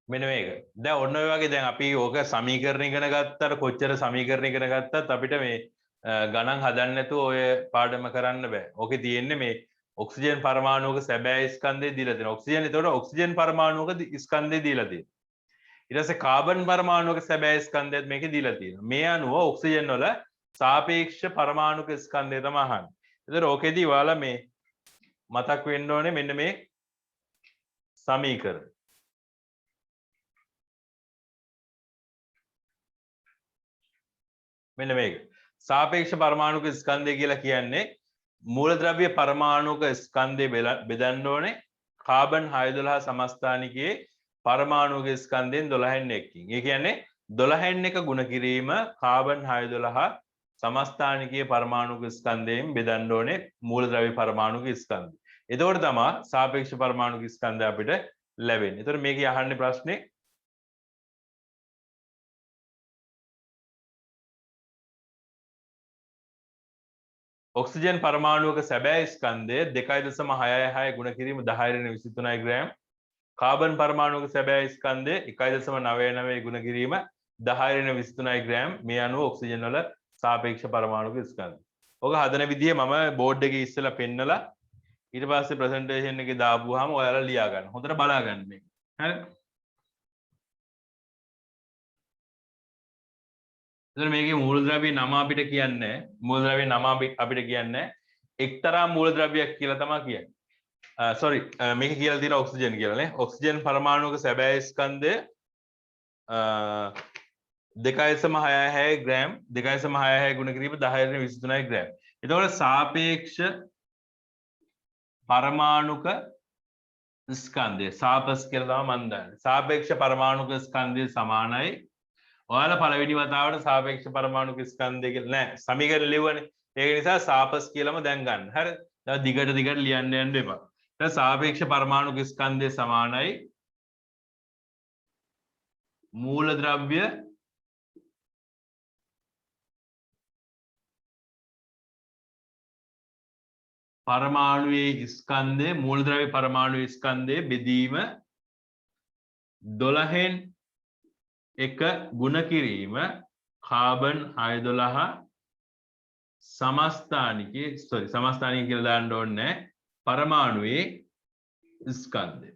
මෙන්න මේක. දැන් ඔන්න ඔය වගේ දැන් අපි ඕක සමීකරණ ඉගෙන ගත්තට කොච්චර සමීකරණ ඉගෙන ගත්තත් අපිට මේ ගණන් හදන්න නැතුව ඔය පාඩම කරන්න බෑ. ඕකේ තියෙන්නේ මේ ඔක්සිජන් පරමාණුවක සැබෑ ස්කන්ධය දීලා තියෙනවා. ඔක්සිජන් එතකොට ඔක්සිජන් පරමාණුවක ස්කන්ධය දීලා තියෙනවා. ඊට පස්සේ කාබන් පරමාණුවක සැබෑ ස්කන්ධයත් මේකේ දීලා තියෙනවා. මේ අනුව ඔක්සිජන් වල සාපේක්ෂ පරමාණුක ස්කන්ධය තමයි අහන්නේ. එතකොට ඕකෙදී ඔයාලා මේ මතක් වෙන්න ඕනේ මෙන්න මේ සමීකරණ. මෙන්න මේක. සාපේක්ෂ පරමාණුක ස්කන්ධය කියලා කියන්නේ මූලද්‍රව්‍ය පරමාණුක ස්කන්ධය බෙදන්න ඕනේ කාබන් 612 සමස්ථානිකයේ පරමාණුක ස්කන්ධයෙන් 12න් එකකින්. ඒ කියන්නේ 12න් එක ගුණ කිරීම කාබන් 612 සමස්ථානිකයේ පරමාණුක ස්කන්ධයෙන් බෙදන්න ඕනේ මූලද්‍රව්‍ය පරමාණුක ස්කන්ධය. එතකොට තමයි සාපේක්ෂ පරමාණුක ස්කන්ධය අපිට ලැබෙන්නේ. එතකොට මේකේ අහන්නේ ප්‍රශ්නේ ඔක්සිජන් පරමාණුවක සැබෑ ස්කන්ධය 2.66 ගුණ කිරීම 10^23 ග්‍රෑම්. කාබන් පරමාණුවක සැබෑ ස්කන්ධය 1.99 ගුණ කිරීම 10^23 ග්‍රෑම්. මේ අනුව ඔක්සිජන් වල සාපේක්ෂ පරමාණුක ස්කන්ධය. ඔක හදන විදිය මම බෝඩ් එකේ ඉස්සෙල්ලා පෙන්නලා ඊට පස්සේ ප්‍රසන්ටේෂන් එකේ දාපුවාම ඔයාලා ලියා ගන්න. හොඳට බලා ගන්න මේක. හරි. එතන මේකේ මූලද්‍රව්‍ය නම අපිට කියන්නේ මූලද්‍රව්‍ය නම අපිට කියන්නේ එක්තරා මූලද්‍රව්‍යයක් කියලා තමයි කියන්නේ. සෝරි මේක කියලා තියෙන ඔක්සිජන් කියලා නේ. ඔක්සිජන් පරමාණුවක සැබෑ ස්කන්ධය 2.66 ග්‍රෑම් 2.66 ගුණ කිරීම 10^23 ග්‍රෑම්. එතකොට සාපේක්ෂ පරමාණුක ස්කන්ධය සාපස් කියලා තමයි මම දන්නේ. සාපේක්ෂ පරමාණුක ස්කන්ධය සමානයි. ඔයාලා පළවෙනි වතාවට සාපේක්ෂ පරමාණුක ස්කන්ධය කියලා නෑ සමීකරණ ලියුවනේ. ඒක නිසා සාපස් කියලාම දැන් ගන්න. හරි. දැන් දිගට ලියන්න යන්න එපා. දැන් සාපේක්ෂ පරමාණුක ස්කන්ධය සමානයි මූලද්‍රව්‍ය පරමාණුවේ ස්කන්ධය මූලද්‍රව්‍ය පරමාණුවේ ස්කන්ධය බෙදීම 12න් එක ගුණ කිරීම කාබන් 612 සමස්ථානිකයේ සමස්ථානික කියලා දාන්න ඕනේ පරමාණුවේ ස්කන්ධය.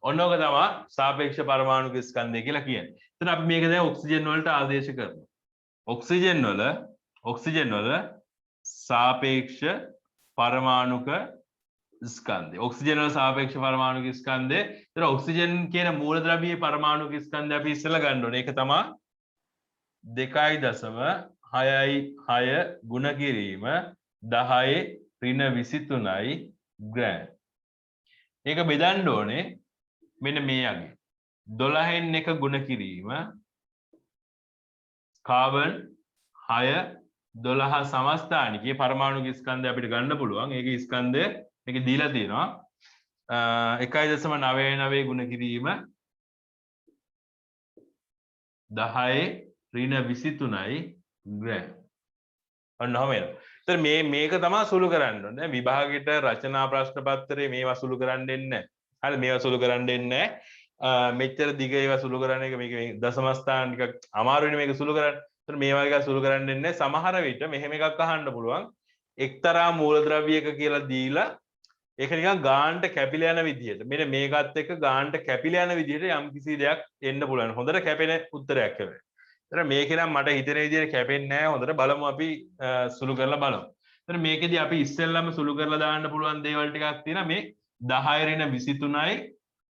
ඔන්නෝක තමයි සාපේක්ෂ පරමාණුක ස්කන්ධය කියලා කියන්නේ. එතන අපි මේක දැන් ඔක්සිජන් වලට ආදේශ කරනවා. ඔක්සිජන් වල සාපේක්ෂ පරමාණුක ස්කන්ධය. ඔක්සිජන් වල සාපේක්ෂ පරමාණුක ස්කන්ධය. ඒතර ඔක්සිජන් කියන මූලද්‍රව්‍යයේ පරමාණුක ස්කන්ධය අපි ඉස්සෙල්ලා ගන්න ඕනේ. ඒක තමයි 2.66 ගුණ කිරීම 10^23 ග්‍රෑම්. ඒක බෙදන්න ඕනේ මෙන්න මේ යගේ. 12න් එක ගුණ කිරීම කාබන් 612 සමස්ථානිකයේ පරමාණුක ස්කන්ධය අපිට ගන්න පුළුවන්. ඒකේ ස්කන්ධය මේක දීලා තියෙනවා 1.99 ගුණ කිරීම 10^23 ග්‍රෑම්. ඔන්න ඔහම එනවා. ඒතර මේක තමයි සුළු කරන්න ඕනේ. විභාගෙට රචනා ප්‍රශ්න පත්‍රයේ මේවා සුළු කරන්න දෙන්නේ නැහැ. හරි මේවා සුළු කරන්න දෙන්නේ නැහැ. මෙච්චර දිග ඒවා සුළු කරන එක මේක දශම ස්ථාන ටිකක් අමාරුයිනේ මේක සුළු කරන්න. ඒතර මේවා එක සුළු කරන්න දෙන්නේ නැහැ. සමහර විට මෙහෙම එකක් අහන්න පුළුවන්. එක්තරා මූලද්‍රව්‍යයක කියලා දීලා ඒක නිකන් ගානට කැපිලා යන විදිහට. මෙන්න මේකත් එක්ක ගානට කැපිලා යන විදිහට යම් කිසි දෙයක් එන්න පුළුවන්. හොඳට කැපෙන උත්තරයක් හැබැයි. ඒතර මේකේ නම් මට හිතෙන විදිහට කැපෙන්නේ නැහැ. හොඳට බලමු අපි සුළු කරලා බලමු. ඒතර මේකෙදි අපි ඉස්සෙල්ලාම සුළු කරලා දාන්න පුළුවන් දේවල් ටිකක් තියෙනවා. මේ 10^23යි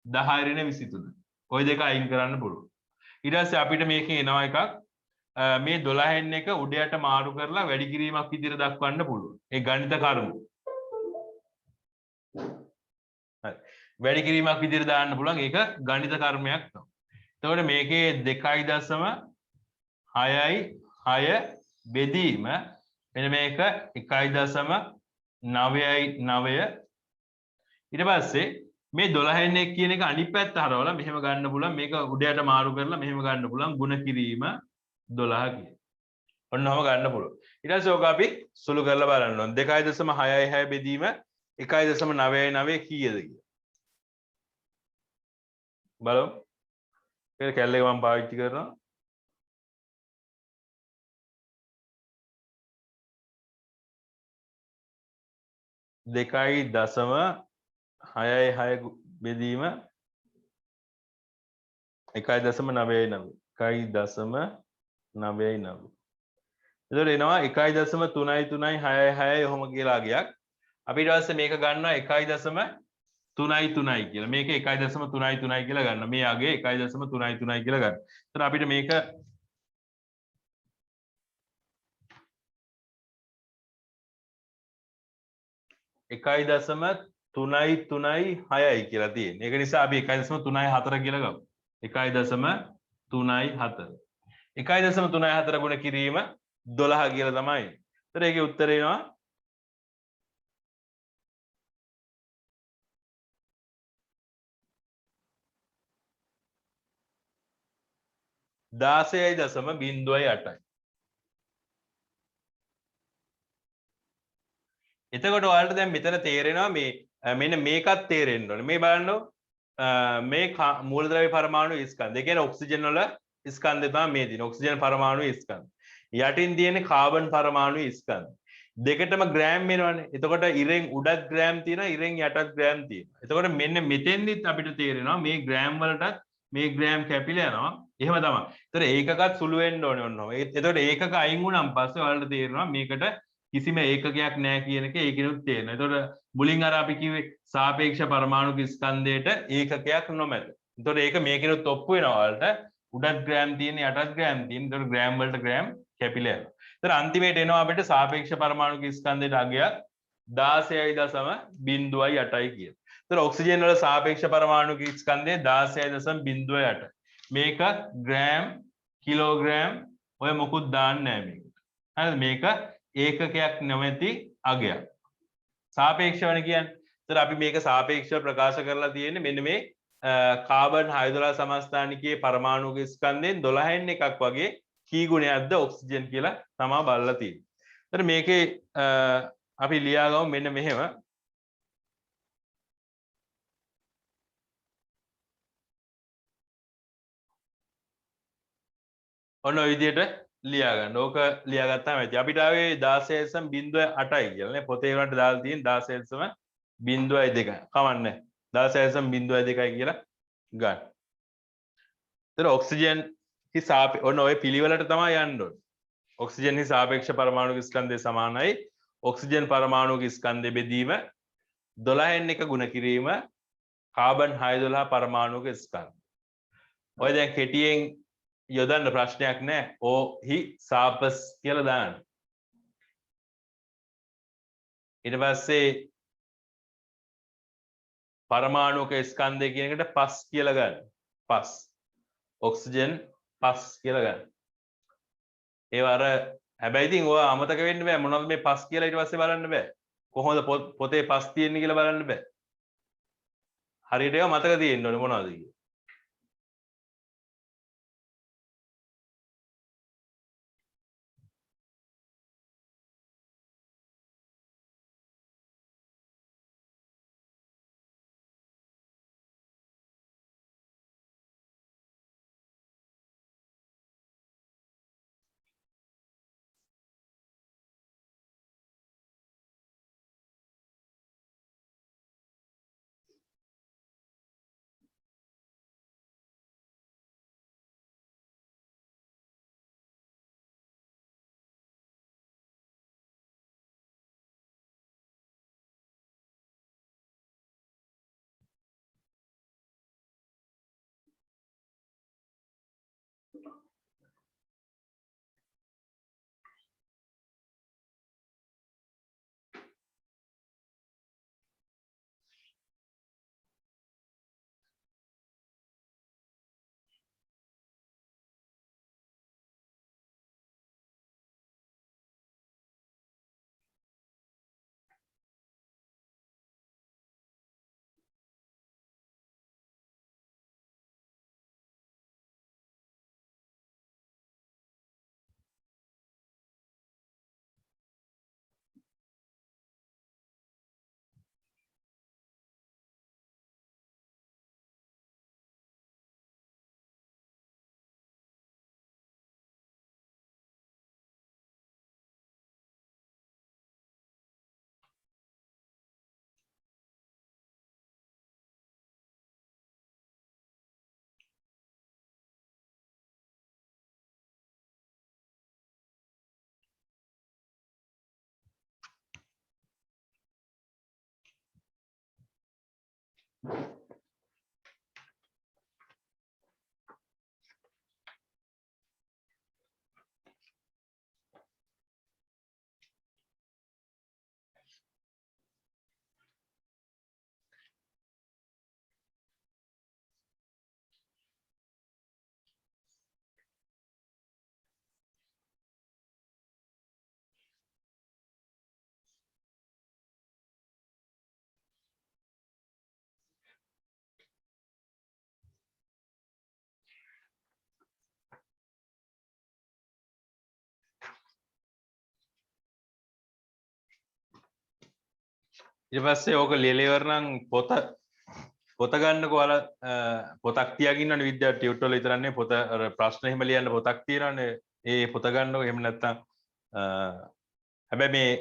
10^23. ওই දෙක අයින් කරන්න පුළුවන්. ඊට පස්සේ අපිට මේකේ එනවා එකක් මේ 12න් එක උඩ යට මාරු කරලා වැඩි කිරීමක් විදිහට දක්වන්න පුළුවන්. ඒ ගණිත කර්ම. හරි. වැඩි කිරීමක් විදිහට දාන්න පුළුවන්. ඒක ගණිත කර්මයක් තමයි. එතකොට මේකේ 2.66 බෙදීම මෙන්න මේක 1.99 ඊට පස්සේ මේ 12න් එක කියන එක අනිත් පැත්ත හරවලා මෙහෙම ගන්න පුළුවන්. මේක උඩ යට මාරු කරලා මෙහෙම ගන්න පුළුවන්. ගුණ කිරීම 12 කියන. ඔන්නම ගන්න පුළුවන්. ඊට පස්සේ ඔක අපි සුළු කරලා බලන්න ඕන. 2.66 බෙදීම 1.99 කීයද කියලා. බලමු. ඒක කැල්ල එක මම පාවිච්චි කරනවා 2.66 බෙදීම 1.99 1.99 එතකොට එනවා 1.3366 ඔහොම කියලා ගියක් අපි ඊට පස්සේ මේක ගන්නවා 1.33 කියලා මේක 1.33 කියලා ගන්න මේ අගේ 1.33 කියලා ගන්න. එතකොට අපිට මේක 1.336යි කියලා තියෙන්නේ. ඒක නිසා අපි 1.34 කියලා ගමු. 1.34 1.34 ගුණ කිරීම 12 කියලා තමයි. එතකොට ඒකේ උත්තරේ එනවා 16.08යි. එතකොට ඔයාලට දැන් මෙතන තේරෙනවා මේ මෙන්න මේකත් තේරෙන්න ඕනේ. මේ බලන්න මේ මූලද්‍රව්‍ය පරමාණු ස්කන්ධ. ඒ කියන්නේ ඔක්සිජන් වල ස්කන්ධය තමයි මේ තියෙන්නේ. ඔක්සිජන් පරමාණු ස්කන්ධ. යටින් තියෙන්නේ කාබන් පරමාණු ස්කන්ධ. දෙකටම ග්‍රෑම් වෙනවනේ. එතකොට ඉරෙන් උඩත් ග්‍රෑම් තියෙනවා, ඉරෙන් යටත් ග්‍රෑම් තියෙනවා. එතකොට මෙන්න මෙතෙන්දිත් අපිට තේරෙනවා මේ ග්‍රෑම් වලටත් මේ ග්‍රෑම් කැපිලා යනවා. එහෙම තමයි. එතකොට ඒකකත් සුළු වෙන්න ඕනේ ඔන්නෝ. එතකොට ඒකක අයින් වුණාන් පස්සේ ඔයාලට තේරෙනවා මේකට කිසිම ඒකකයක් නැහැ කියන එක ඒකිනුත් තේරෙනවා. එතකොට මුලින් අර අපි කිව්වේ සාපේක්ෂ පරමාණු ස්කන්ධයට ඒකකයක් නොමැත. එතකොට ඒක මේකිනුත් ඔප්පු වෙනවා ඔයාලට. උඩත් ග්‍රෑම් තියෙන යටත් ග්‍රෑම් තියෙන. එතකොට ග්‍රෑම් වලට ග්‍රෑම් කැපිලා යනවා. එතකොට අන්තිමේට එනවා අපිට සාපේක්ෂ පරමාණු ස්කන්ධයට අගයක් 16.08යි කියන. එතකොට ඔක්සිජන් වල සාපේක්ෂ පරමාණු ස්කන්ධය 16.08. මේක ග්‍රෑම් කිලෝග්‍රෑම් ඔය මොකුත් දාන්නේ නැහැ මේකට. හරිද? මේක ඒකකයක් නැමැති අගයක්. සාපේක්ෂ වෙන කියන්නේ. එතකොට අපි මේක සාපේක්ෂව ප්‍රකාශ කරලා තියෙන්නේ මෙන්න මේ කාබන් 612 සමස්ථානිකයේ පරමාණුක ස්කන්ධයෙන් 12න් එකක් වගේ කී ගුණයක්ද ඔක්සිජන් කියලා තමයි බලලා තියෙන්නේ. එතකොට මේකේ අපි ලියාගමු මෙන්න මෙහෙම. ඔන්න ඔය විදිහට ලියා ගන්න. ඕක ලියාගත්තාම ඇති. අපිට ආවේ 16.08යි කියලා නේ. පොතේ වලට දාලා තියෙන 16.02. කවන්නේ. 16.02යි කියලා ගන්න. ඒතර ඔක්සිජන් ඔන්න ඔය පිළිවෙලට තමයි යන්න ඕනේ. ඔක්සිජන් හි සාපේක්ෂ පරමාණු ස්කන්ධය සමානයි ඔක්සිජන් පරමාණු ස්කන්ධය බෙදීම 12න් එක ගුණ කිරීම කාබන් 612 පරමාණුක ස්කන්ධ. ඔය දැන් කෙටියෙන් යොදන්න ප්‍රශ්නයක් නැහැ. ඕ හි සාපස් කියලා දාන්න. ඊට පස්සේ පරමාණුක ස්කන්ධය කියන එකට පස් කියලා ගන්න. පස්. ඔක්සිජන් පස් කියලා ගන්න. ඒව අර හැබැයි ඉතින් ඔය අමතක වෙන්න බෑ මොනවද මේ පස් කියලා ඊට පස්සේ බලන්න බෑ. කොහොමද පොතේ පස් තියෙන්නේ කියලා බලන්න බෑ. හරියට ඒවා මතක තියෙන්න ඕනේ මොනවද කියලා. ඊට පස්සේ ඕක ලියලා ඉවර නම් පොත ගන්නකො ඔයාලා පොතක් තියාගෙන ඉන්නවනේ විද්‍යාව ටියුට් වල විතරක් නෙවෙයි පොත අර ප්‍රශ්න එහෙම ලියන්න පොතක් තියෙනවනේ ඒ පොත ගන්නකො එහෙම නැත්නම් හැබැයි මේ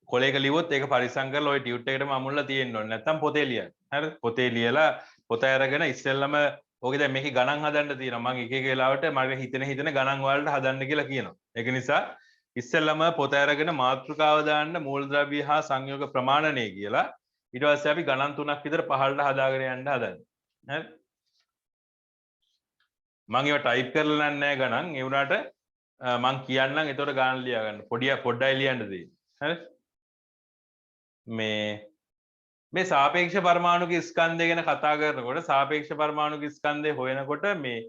කොලේක ලිව්වොත් ඒක පරිස්සම් කරලා ওই ටියුට් එකටම අමුල්ලා තියෙන්න ඕනේ නැත්නම් පොතේ ලියන්න හරිද පොතේ ලියලා පොත අරගෙන ඉස්සෙල්ලම ඕකේ දැන් මේකේ ගණන් හදන්න තියෙනවා මම එක එක වෙලාවට මගේ හිතෙන ගණන් වලට හදන්න කියලා කියනවා ඒක නිසා ඉස්සෙල්ලම පොත අරගෙන මාතෘකාව දාන්න මූලද්‍රව්‍ය හා සංයෝග ප්‍රමාණනය කියලා ඊට පස්සේ අපි ගණන් තුනක් විතර පහළට හදාගෙන යන්න හදන්නේ. හරි? මම ඒවා ටයිප් කරලා නැහැ ගණන්. ඒ වුණාට මම කියන්නම් ඒතකොට ගණන් ලියා ගන්න. පොඩ්ඩයි ලියන්න තියෙන්නේ. හරි? මේ සාපේක්ෂ පරමාණුක ස්කන්ධය ගැන කතා කරනකොට සාපේක්ෂ පරමාණුක ස්කන්ධය හොයනකොට මේ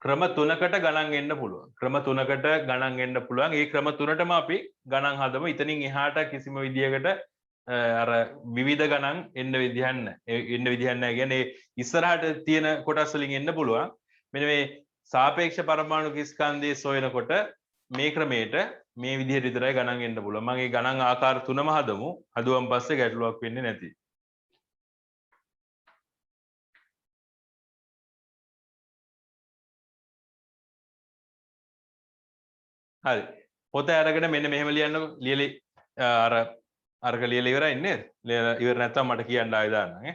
ක්‍රම තුනකට ගණන් එන්න පුළුවන්. ක්‍රම තුනකට ගණන් එන්න පුළුවන්. ඒ ක්‍රම තුනටම අපි ගණන් හදමු. ඉතින් එහාට කිසිම විදියකට අර විවිධ ගණන් එන්න විදිහක් නැහැ කියන්නේ ඉස්සරහට තියෙන කොටස් වලින් එන්න පුළුවන් මෙන්න මේ සාපේක්ෂ පරමාණු ස්කන්ධයේ සොයනකොට මේ ක්‍රමයට මේ විදිහට විතරයි ගණන් එන්න පුළුවන් මම මේ ගණන් ආකාර තුනම හදමු හදුවන් පස්සේ ගැටලුවක් වෙන්නේ නැති හරි පොත අරගෙන මෙන්න මෙහෙම ලියන්නකො ලියලි අරක ලියලා ඉවරයි නේද? ලියලා ඉවර නැත්නම් මට කියන්න ආයෙ දාන්නම් ඈ.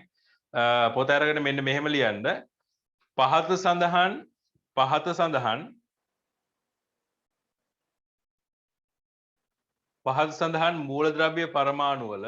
පොත අරගෙන මෙන්න මෙහෙම ලියන්න. පහත සඳහන් මූලද්‍රව්‍ය පරමාණු වල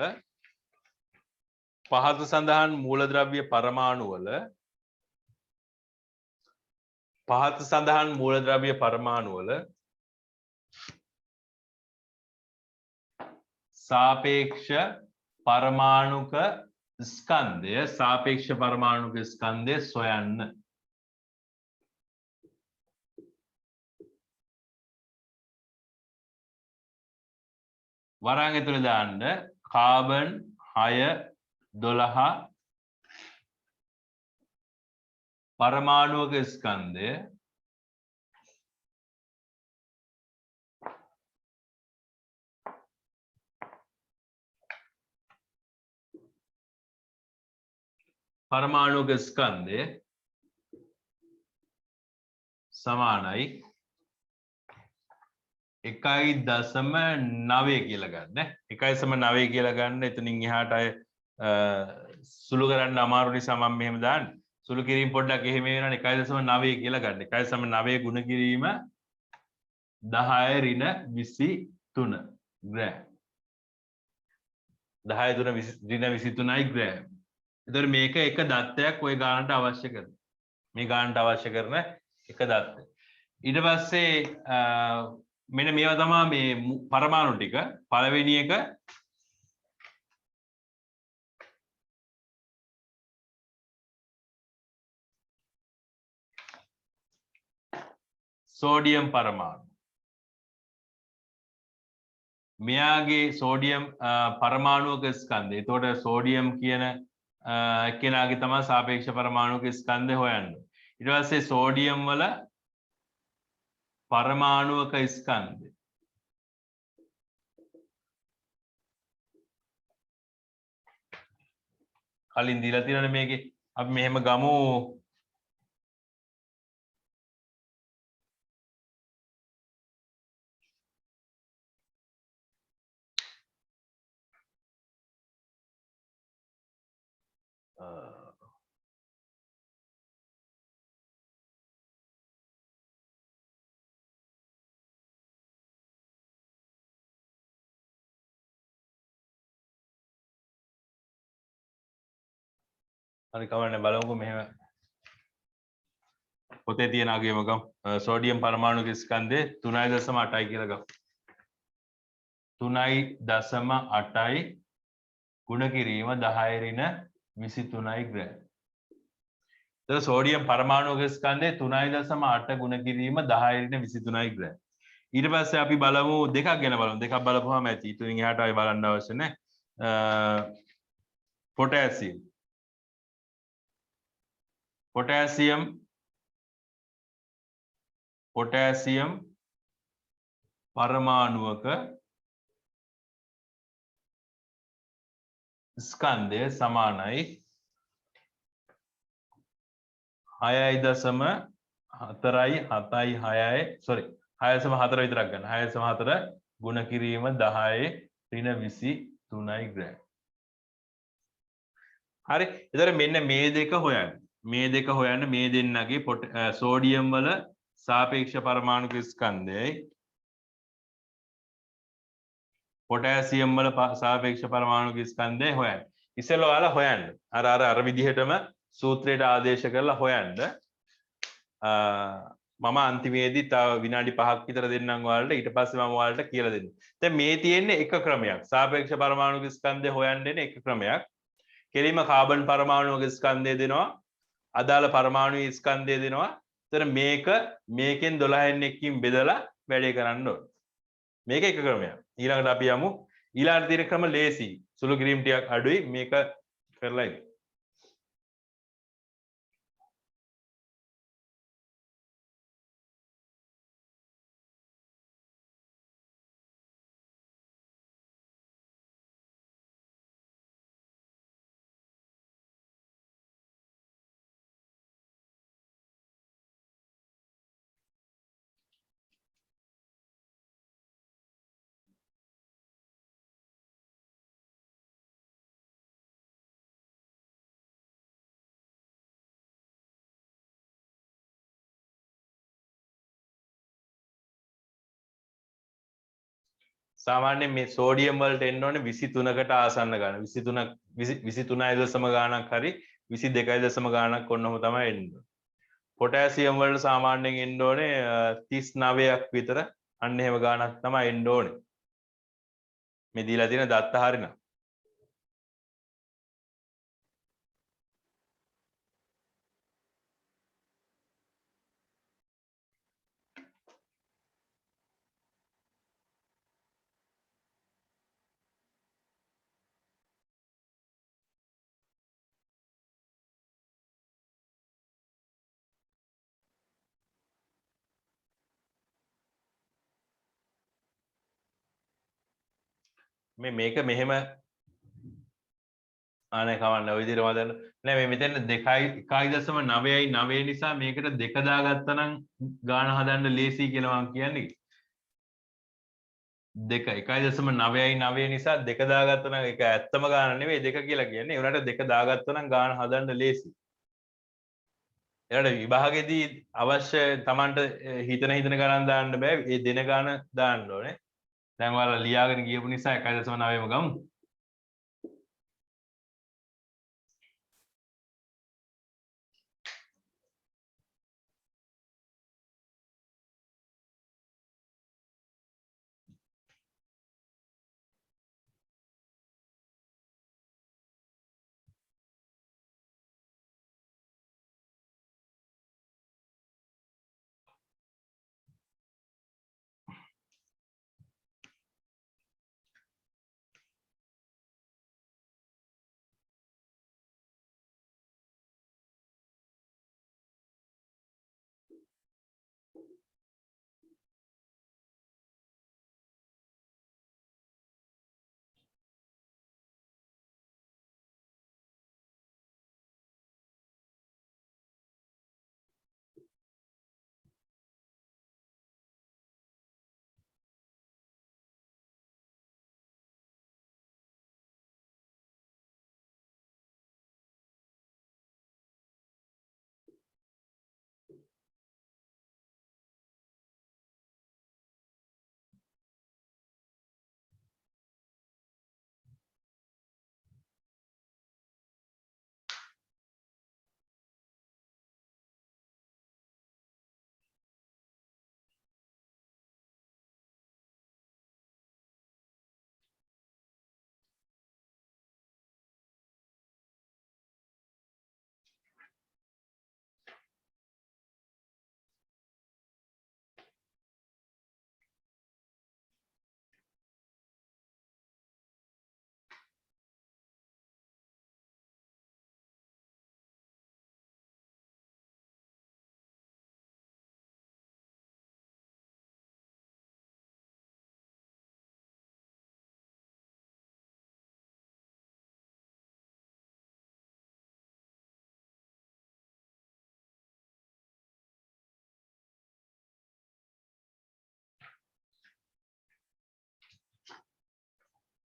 सापेक्ष परमाणुक स्कंदे सोयन्न වරන් ඇතුලේ දාන්න කාබන් 6 12 පරමාණුක ස්කන්ධය සමානයි 1.9 කියලා ගන්න 1.9 කියලා ගන්න එතනින් එහාට අය සුළු කරන්න අමාරු නිසා මම මෙහෙම දාන්නේ සුළු කිරීම පොඩ්ඩක් එහෙම වෙනවනේ 1.9 කියලා ගන්න 1.9 ගුණ කිරීම 10 ඍණ 23 ග්‍රෑම් 10 ඍණ 23යි ග්‍රෑම් එතකොට මේක එක දත්තයක් ওই ගානට අවශ්‍ය කරන මේ ගානට අවශ්‍ය කරන එක දත්තය ඊට පස්සේ මෙන්න මේවා තමයි මේ පරමාණු ටික පළවෙනි එක සෝඩියම් පරමාණු මෙයාගේ සෝඩියම් පරමාණුක ස්කන්ධය එතකොට සෝඩියම් කියන කෙනාගේ තමයි සාපේක්ෂ පරමාණුක ස්කන්ධය හොයන්න ඊට පස්සේ සෝඩියම් වල परमाणुक स्कंध කලින් දීලා තියෙනනේ මේකේ අපි මෙහෙම ගමු හරි කවන්නේ බලමුකෝ මෙහෙම පොතේ තියෙන අගේම ගමු. සෝඩියම් පරමාණුක ස්කන්ධය 3.8යි කියලා ගමු. 3.8යි ගුණ කිරීම 10 ඍණ 23යි ග්‍රෑම්. එතකොට සෝඩියම් පරමාණුක ස්කන්ධය 3.8 ගුණ කිරීම 10 ඍණ 23යි ග්‍රෑම්. ඊට පස්සේ අපි බලමු දෙකක් ගැන බලමු. දෙකක් බලපුවාම ඇති. ඊටුන් එහාට ආයි බලන්න අවශ්‍ය නැහැ. පොටෑසියම් පොටෑසියම් පරමාණුවක ස්කන්ධය සමානයි 6.4යි sorry 6.4 විතරක් ගන්න 6.4 ගුණ කිරීම 10 ඍණ 23යි ග්‍රෑම්. හරි. එතකොට මෙන්න මේ දෙක හොයන්න. මේ දෙක හොයන්න මේ දෙන්නගේ සෝඩියම් වල සාපේක්ෂ පරමාණුක ස්කන්ධයයි පොටෑසියම් වල සාපේක්ෂ පරමාණුක ස්කන්ධය හොයන්න. ඉස්සෙල්ලා ඔයාලා හොයන්න. අර විදිහටම සූත්‍රයට ආදේශ කරලා හොයන්න. මම අන්තිමේදී තව විනාඩි 5ක් විතර දෙන්නම් ඔයාලට. ඊට පස්සේ මම ඔයාලට කියලා දෙන්නම්. දැන් මේ තියෙන්නේ එක ක්‍රමයක්. සාපේක්ෂ පරමාණුක ස්කන්ධය හොයන්න දෙන එක ක්‍රමයක්. කෙලින්ම කාබන් පරමාණුක ස්කන්ධය දෙනවා. අදාළ පරමාණු ස්කන්ධය දෙනවා. එතන මේකෙන් 12න් එකකින් බෙදලා වැඩේ කරන්න ඕනේ. මේක එක ක්‍රමයක්. ඊළඟට අපි යමු ඊළඟට තියෙන ක්‍රම ලේසි. සුළු කිරීම ටිකක් අඩුයි. මේක කරලා ඉන්න. සාමාන්‍යයෙන් මේ සෝඩියම් වලට එන්න ඕනේ 23කට ආසන්න ගාන 23 ගානක් හරි 22 ගානක් ඔන්නම තමයි එන්නේ. පොටෑසියම් වලට සාමාන්‍යයෙන් එන්න ඕනේ 39ක් විතර අන්න එහෙම ගානක් තමයි එන්න ඕනේ. මේ දීලා තියෙන දත්ත හරිනම්. මේක මෙහෙම ආනේ කවන්න ඔය විදිහට මම දන්න නෑ මේ මෙතන 1.9යි 9 නිසා මේකට 2 දාගත්තා නම් ගාන හදන්න ලේසි කියලා මම කියන්නේ 1.9යි 9 නිසා 2 දාගත්තා නම් ඒක ඇත්තම ගාන නෙවෙයි 2 කියලා කියන්නේ ඒ උනාට 2 දාගත්තා නම් ගාන හදන්න ලේසි එයාට විභාගෙදී අවශ්‍ය Tamanට හිතන ගණන් දාන්න බෑ ඒ දෙන ගාන දාන්න ඕනේ දැන් ඔයාලා ලියාගෙන ගියපු නිසා 1.9ම ගමු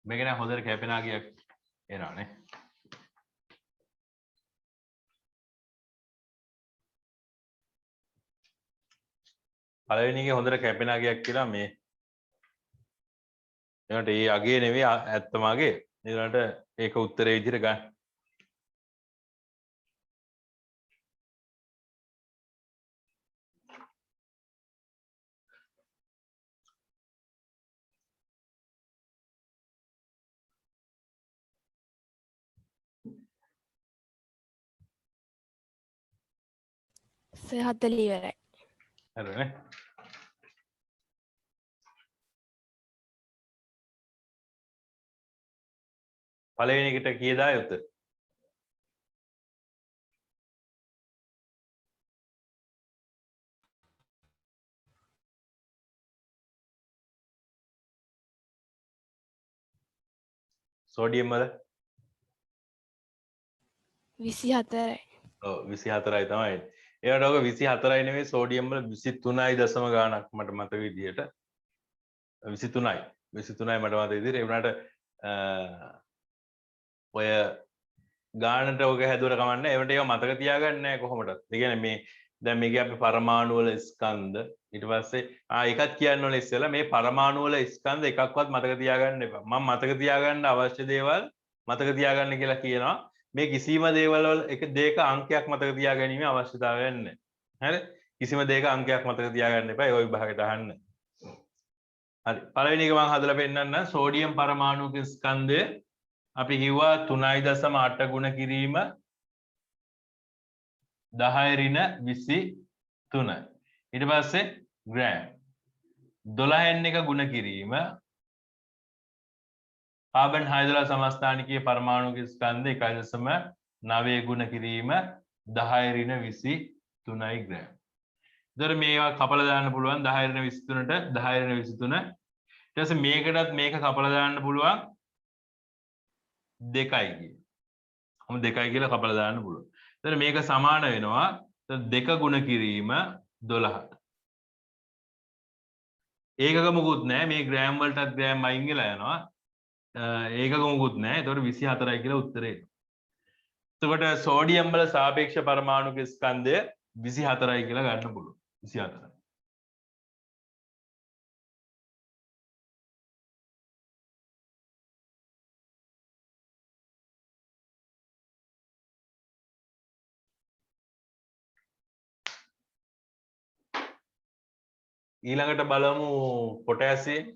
මේක නෑ හොඳට කැපෙන අගයක් එනවානේ. පළවෙනි එකේ හොඳට කැපෙන අගයක් කියලා මේ එනට ඒ අගේ නෙවෙයි ඇත්තම අගේ. ඊළඟට ඒක උත්තරේ විදිහට ගන්න. සර් 40 ඉවරයි. හරිනේ. පළවෙනි එකට කීයද ආයේ උත්තර? සෝඩියම් වල 24යි. ඔව් 24යි තමයි. ඒකට ඔක 24යි නෙවෙයි සෝඩියම් වල 23යි දශම ගාණක් මට මතක විදියට 23යි 23යි මට මතක විදියට ඒ වුණාට ඔය ගානට ඔක හැදුවට කමන්නේ ඒවට ඒවා මතක තියාගන්න නෑ කොහොමද? ඒ කියන්නේ මේ දැන් මේකේ අපි පරමාණු වල ස්කන්ධ ඊට පස්සේ එකක් කියන්න ඕනේ ඉස්සෙල්ලා මේ පරමාණු වල ස්කන්ධ එකක්වත් මතක තියාගන්න එපා. මම මතක තියාගන්න අවශ්‍ය දේවල් මතක තියාගන්න කියලා කියනවා. මේ කිසිම දේවල් වල එක දෙයක අංකයක් මතක තියාගැනීමේ අවශ්‍යතාවයක් නැහැ. හරි? කිසිම දෙයක අංකයක් මතක තියාගන්න එපා. ඒ විභාගයට අහන්න. හරි. පළවෙනි එක මම හදලා පෙන්නන්නම්. සෝඩියම් පරමාණුක ස්කන්ධය අපි කිව්වා 3.8 ගුණ කිරීම 10 ඍණ 23. ඊට පස්සේ ග්‍රෑම් 12න් එක ගුණ කිරීම කාබන් 6 සමස්ථානිකයේ පරමාණුක ස්කන්ධ 1.9 ගුණ කිරීම 10 ඍණ 23යි ග්‍රෑම්. ඒතර මේවා කපලා දාන්න පුළුවන් 10 ඍණ 23ට 10 ඍණ 23. ඊට පස්සේ මේකටත් මේක කපලා දාන්න පුළුවන් 2යි කිය. කොහොම 2යි කියලා කපලා දාන්න පුළුවන්. එතන මේක සමාන වෙනවා 2 ගුණ කිරීම 12ට. ඒකක මොකුත් නැහැ. මේ ග්‍රෑම් වලටත් ග්‍රෑම් අයින් වෙලා යනවා. ඒකක මොකුත් නැහැ. ඒතකොට 24යි කියලා උත්තරේ එනවා. එතකොට සෝඩියම් වල සාපේක්ෂ පරමාණුක ස්කන්ධය 24යි කියලා ගන්න පුළුවන්. 24. ඊළඟට බලමු පොටෑසියම්.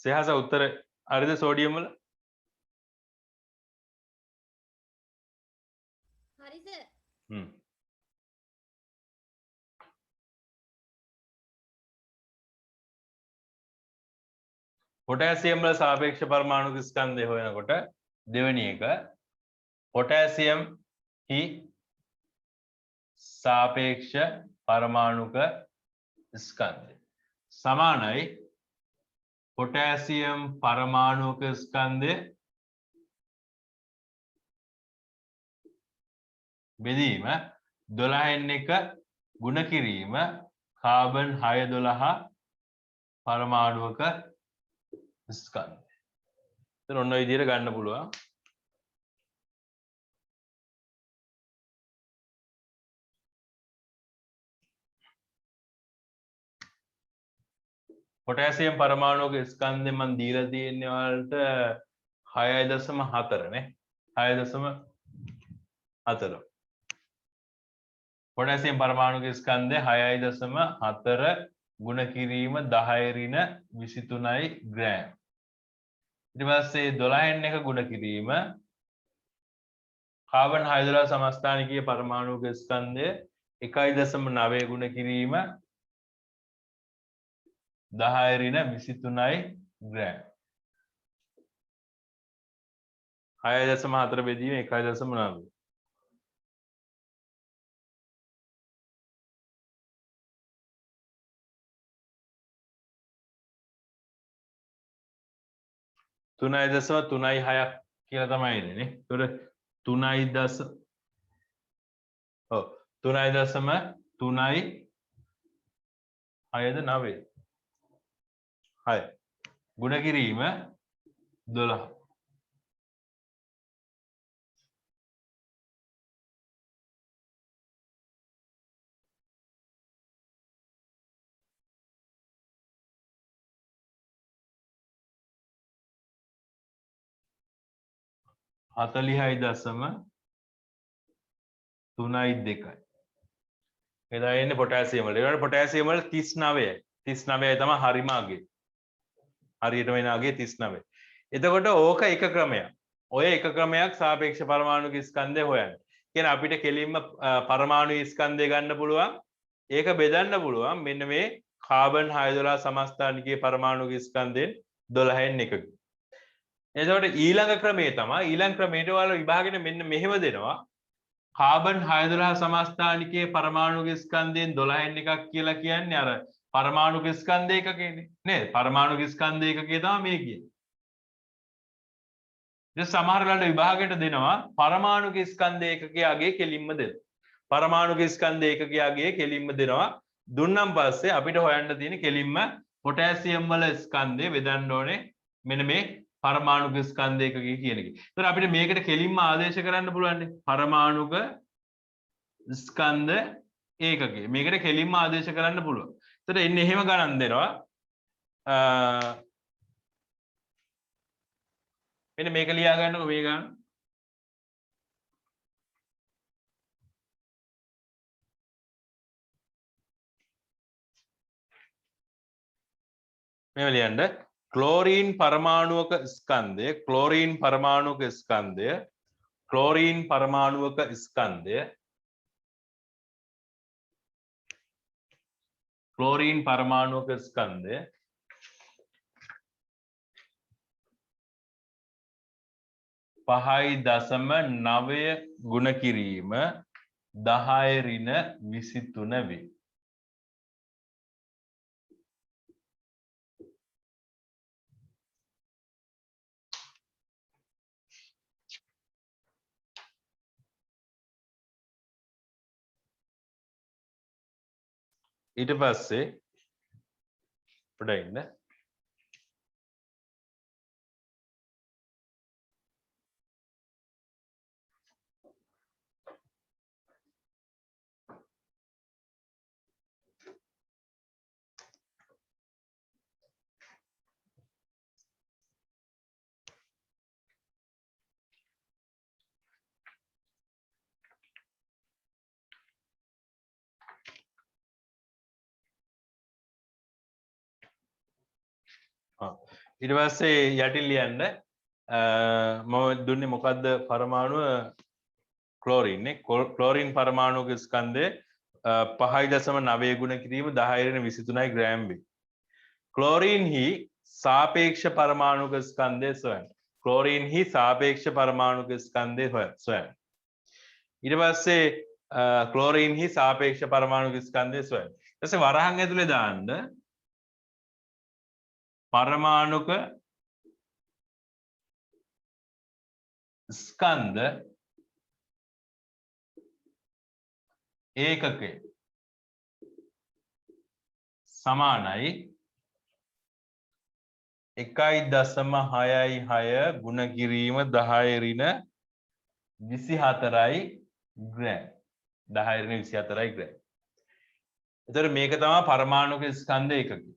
සහස උත්තර හරිද සෝඩියම් වල? හරි සර්. පොටෑසියම් වල සාපේක්ෂ පරමාණුක ස්කන්ධය හොයනකොට දෙවෙනි එක පොටෑසියම් හි සාපේක්ෂ පරමාණුක ස්කන්ධය සමානයි පොටෑසියම් පරමාණුක ස්කන්ධය බෙදීම 12න් එක ගුණ කිරීම කාබන් 612 පරමාණුක ස්කන්ධය. එතන ඔන්න ඔය විදිහට ගන්න පුළුවන්. පොටෑසියම් පරමාණුක ස්කන්ධය මම දීලා තියෙන්නේ වලට 6.4 නේ. 6.4. පොටෑසියම් පරමාණුක ස්කන්ධය 6.4 ගුණ කිරීම 10 ඍණ 23යි ග්‍රෑම්. ඊට පස්සේ 12න් එක ගුණ කිරීම කාබන් 612 සමස්ථානිකයේ පරමාණුක ස්කන්ධය 1.9 ගුණ කිරීම 10 ඍණ 23යි ග්‍රෑම්. 6.4 බෙදීම 1.9. 3.36 කියලා තමයි එන්නේ නේ. ඒතකොට 3.0 ඔව් 3.36ද 9 6 ගුණ කිරීම 12 40.32 එදා එන්නේ පොටෑසියම් වල. ඒකට පොටෑසියම් වල 39යි. 39යි තමයි හරිම අගේ. හරියටම එන අගේ 39. එතකොට ඕක එක ක්‍රමයක්. ඔය එක ක්‍රමයක් සාපේක්ෂ පරමාණුක ස්කන්ධය හොයන්න. කියන්නේ අපිට කෙලින්ම පරමාණු ස්කන්ධය ගන්න පුළුවන්. ඒක බෙදන්න පුළුවන්. මෙන්න මේ කාබන් 612 සමස්ථානිකයේ පරමාණුක ස්කන්ධයෙන් 12න් එකක. එතකොට ඊළඟ ක්‍රමය තමයි ඊළඟ ක්‍රමයට ඔයාලා විභාගෙට මෙන්න මෙහෙම දෙනවා. කාබන් 612 සමස්ථානිකයේ පරමාණුක ස්කන්ධයෙන් 12න් එකක් කියලා කියන්නේ අර පරමාණුක ස්කන්ධ ඒකකයනේ නේද? පරමාණුක ස්කන්ධ ඒකකය තමයි මේ කියන්නේ. ඉතින් සමහර වෙලාවට විභාගයට දෙනවා පරමාණුක ස්කන්ධ ඒකකයගේ කෙලින්ම දෙනවා. පරමාණුක ස්කන්ධ ඒකකයගේ කෙලින්ම දෙනවා. දුන්නම් පස්සේ අපිට හොයන්න තියෙන කෙලින්ම පොටෑසියම් වල ස්කන්ධය බෙදන්න ඕනේ මෙන්න මේ පරමාණුක ස්කන්ධ ඒකකය කියන එක. ඒතර අපිට මේකට කෙලින්ම ආදේශ කරන්න පුළුවන් පරමාණුක ස්කන්ධ ඒකකය. මේකට කෙලින්ම ආදේශ කරන්න පුළුවන්. ඒතර එන්නේ එහෙම ගණන් දෙනවා. මෙන්න මේක ලියා ගන්නකො මේ ගන්න. මේව ලියන්න. ක්ලෝරීන් පරමාණුක ස්කන්ධය ක්ලෝරීන් පරමාණුක ස්කන්ධය ක්ලෝරීන් පරමාණුක ස්කන්ධය ක්ලෝරීන් පරමාණුක ස්කන්ධය 5.9 ගුණ කිරීම 10 ඍණ 23 වේ. ඊට පස්සේ පොඩ ඉන්න ඊට පස්සේ යටින් ලියන්න මම දුන්නේ මොකද්ද පරමාණුව ක්ලෝරින් නේ ක්ලෝරින් පරමාණුක ස්කන්ධය 5.9 ගුණ කිරීම 10 ඍණ 23යි ග්‍රෑම් වේ. ක්ලෝරින් හි සාපේක්ෂ පරමාණුක ස්කන්ධය සොයන්න. ක්ලෝරින් හි සාපේක්ෂ පරමාණුක ස්කන්ධය සොයන්න. ඊට පස්සේ ක්ලෝරින් හි සාපේක්ෂ පරමාණුක ස්කන්ධය සොයන්න. ඊට පස්සේ වරහන් ඇතුලේ දාන්න පරමාණුක ස්කන්ධ ඒකකය සමානයි 1.66 ගුණ කිරීම 10 ඍණ 24යි ග්‍රෑම් 10 ඍණ 24යි ග්‍රෑම්. එතකොට මේක තමයි පරමාණුක ස්කන්ධ ඒකකය.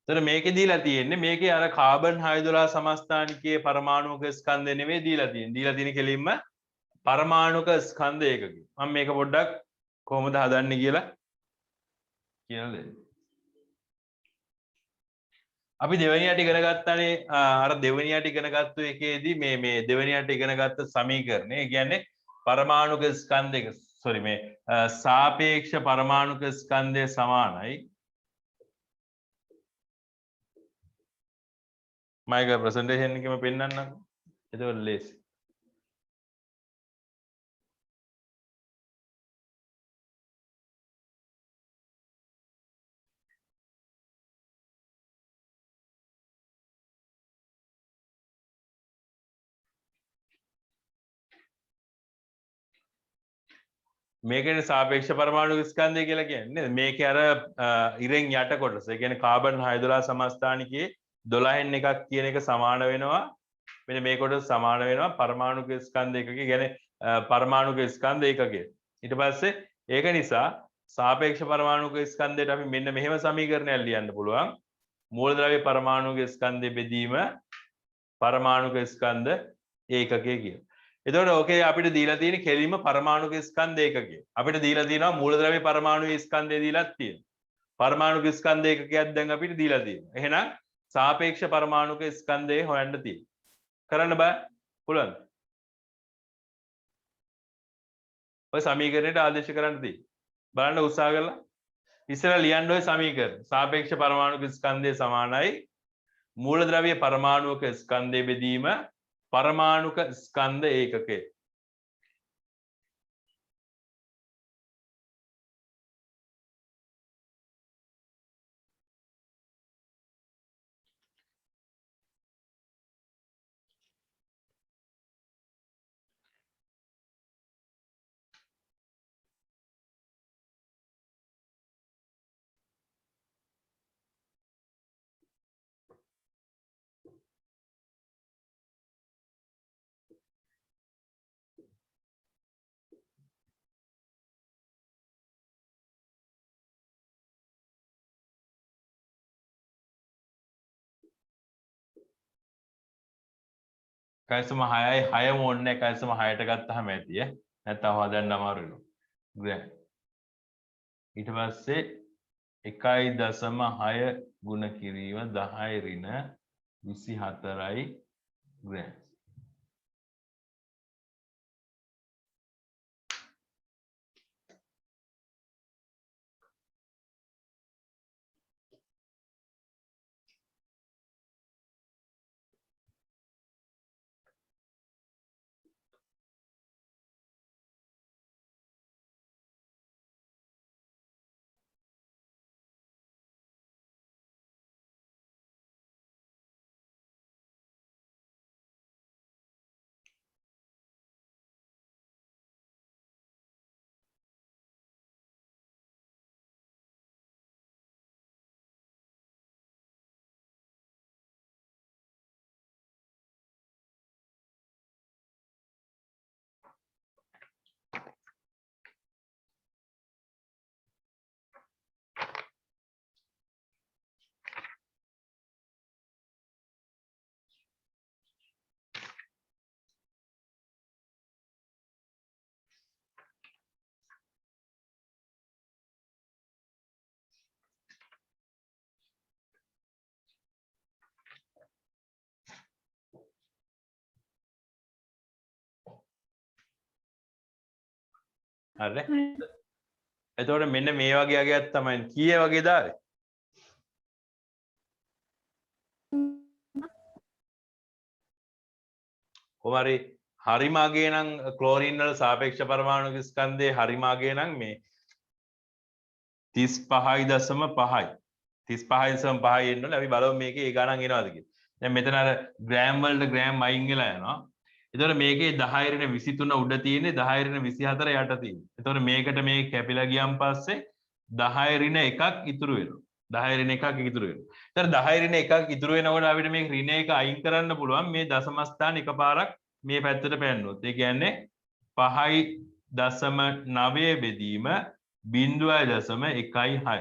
එතකොට මේකේ දීලා තියෙන්නේ මේකේ අර කාබන් 612 සමස්ථානිකයේ පරමාණුක ස්කන්ධය නෙවෙයි දීලා තියෙන්නේ. දීලා තියෙන්නේ කෙලින්ම පරමාණුක ස්කන්ධ ඒකකය. මම මේක පොඩ්ඩක් කොහොමද හදන්නේ කියලා දෙන්න. අපි දෙවෙනියට ඉගෙන ගත්තානේ අර දෙවෙනියට ඉගෙන ගත්ත එකේදී මේ දෙවෙනියට ඉගෙන ගත්ත සමීකරණය. ඒ කියන්නේ පරමාණුක ස්කන්ධයක මේ සාපේක්ෂ පරමාණුක ස්කන්ධය සමානයි මයික ප්‍රසන්ටේෂන් එකෙම පෙන්නන්නම්. එතකොට ලේසි. මේකනේ සාපේක්ෂ පරමාණු ස්කන්ධය කියලා කියන්නේ. මේකේ අර ඉරෙන් යට කොටස. ඒ කියන්නේ කාබන් 612 සමස්ථානිකයේ 12න් එකක් කියන එක සමාන වෙනවා. මෙන්න මේ කොටස සමාන වෙනවා පරමාණුක ස්කන්ධ එකකේ. කියන්නේ පරමාණුක ස්කන්ධ ඒකකයේ. ඊට පස්සේ ඒක නිසා සාපේක්ෂ පරමාණුක ස්කන්ධයට අපි මෙන්න මෙහෙම සමීකරණයක් ලියන්න පුළුවන්. මූලද්‍රව්‍ය පරමාණුක ස්කන්ධය බෙදීම පරමාණුක ස්කන්ධ ඒකකයේ කියන. එතකොට ඕකේ අපිට දීලා තියෙන කෙලින්ම පරමාණුක ස්කන්ධ ඒකකය. අපිට දීලා තියෙනවා මූලද්‍රව්‍ය පරමාණු ස්කන්ධය දීලා තියෙනවා. පරමාණුක ස්කන්ධ ඒකකයක් දැන් අපිට දීලා තියෙනවා. එහෙනම් සාපේක්ෂ පරමාණුක ස්කන්ධය හොයන්න තියෙනවා. කරන්න බෑ. පුළුවන්ද? ඔය සමීකරණයට ආදේශ කරන්න තියෙනවා. බලන්න උත්සාහ කරලා. ඉස්සෙල්ලා ලියන්න ඔය සමීකරණ. සාපේක්ෂ පරමාණුක ස්කන්ධය සමානයි මූලද්‍රව්‍ය පරමාණුක ස්කන්ධය බෙදීම පරමාණුක ස්කන්ධ ඒකකය. එකයිසම 6යි 6ම ඕනේ එකයිසම 6ට ගත්තාම ඇති ඈ නැත්නම් හොදන්න අමාරු වෙනවා. ඊට පස්සේ 1.6 ගුණ කිරීම 10 ඍණ 24යි ග්‍රෑම්. හරිද? එතකොට මෙන්න මේ වගේ අගයක් තමයි කීයේ වගේ දාවේ? කොහමරි හරිම අගේ නම් ක්ලෝරින් වල සාපේක්ෂ පරමාණු ස්කන්ධයේ හරිම අගේ නම් මේ 35.5යි 35.5 එන්න ඕනේ. අපි බලමු මේකේ ඒ ගණන් එනවද කියලා. දැන් මෙතන අර ග්‍රෑම් වලට ග්‍රෑම් අයින් වෙලා යනවා. එතකොට මේකේ 10 ඍණ 23 උඩ තියෙන්නේ 10 ඍණ 24 යට තියෙන්නේ. එතකොට මේකට මේ කැපිලා ගියන් පස්සේ 10 ඍණ 1ක් ඉතුරු වෙනවා. 10 ඍණ 1ක් ඉතුරු වෙනවා. එතකොට 10 ඍණ 1ක් ඉතුරු වෙනකොට අපිට මේ ඍණ 1 අයින් කරන්න පුළුවන් මේ දශම ස්ථාන එකපාරක් මේ පැත්තට පෑන්නොත්. ඒ කියන්නේ 5.9 බෙදීම 0.16.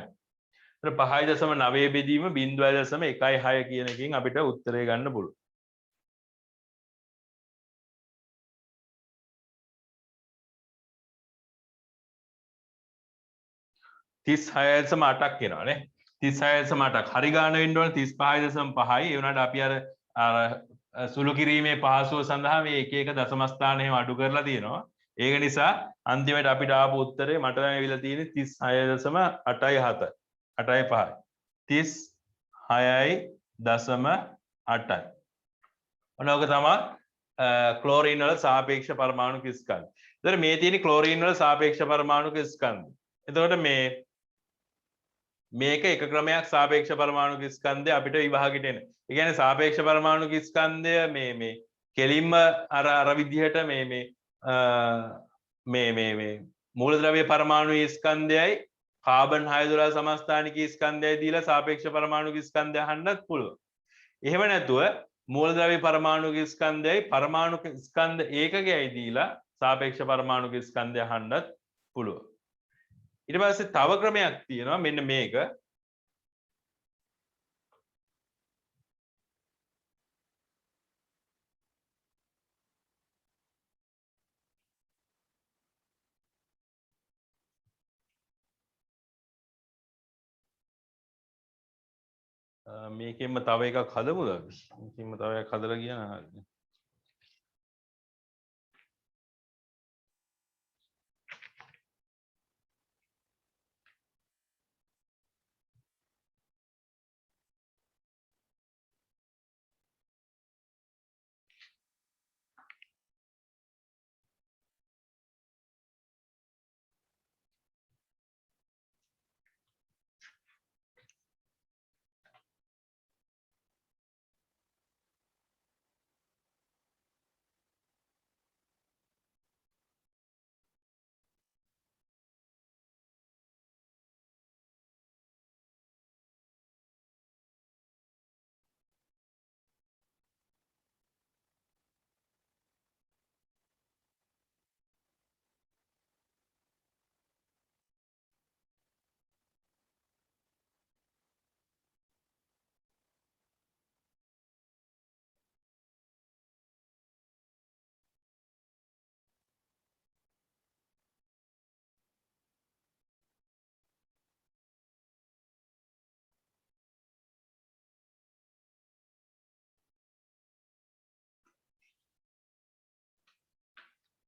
එතකොට 5.9 බෙදීම 0.16 කියන එකකින් අපිට උත්තරය ගන්න පුළුවන්. 36.8ක් එනවා නේ. 36.8ක් හරි ගාන වෙන්න ඕන 35.5යි. ඒ වුණාට අපි අර සුළු කිරීමේ පහසුව සඳහා මේ එක එක දශම ස්ථාන එහෙම අඩු කරලා තියෙනවා. ඒක නිසා අන්තිමට අපිට ආපු උත්තරේ මට දැන් ඇවිල්ලා තියෙන්නේ 36.87. 8.5. 36.8යි. ඔනෝක තමයි ක්ලෝරින් වල සාපේක්ෂ පරමාණු ස්කන්ධ. ඒතර මේ තියෙන ක්ලෝරින් වල සාපේක්ෂ පරමාණු ස්කන්ධ. එතකොට මේක එක ක්‍රමයක් සාපේක්ෂ පරමාණු ස්කන්ධය අපිට විභාගෙට එන. ඒ කියන්නේ සාපේක්ෂ පරමාණු ස්කන්ධය මේ කෙලින්ම අර විදිහට මේ මූලද්‍රව්‍ය පරමාණු ස්කන්ධයයි කාබන් 612 සමස්ථානික ස්කන්ධයයි දීලා සාපේක්ෂ පරමාණුක ස්කන්ධය අහන්නත් පුළුවන්. එහෙම නැතුව මූලද්‍රව්‍ය පරමාණුක ස්කන්ධයයි පරමාණුක ස්කන්ධ ඒකකයයි දීලා සාපේක්ෂ පරමාණුක ස්කන්ධය අහන්නත් පුළුවන්. ඊට පස්සේ තව ක්‍රමයක් තියෙනවා මෙන්න මේක. මේකෙන්ම තව එකක් හදමුද අපි? මේකෙන්ම තව එකක් හදලා ගියා නේද?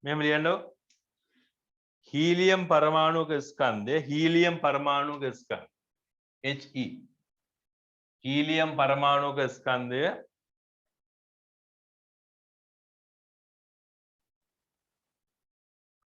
මෙහෙම ලියන්නකො. හීලියම් පරමාණුක ස්කන්ධය හීලියම් පරමාණුක ස්කන්ධ He. හීලියම් පරමාණුක ස්කන්ධය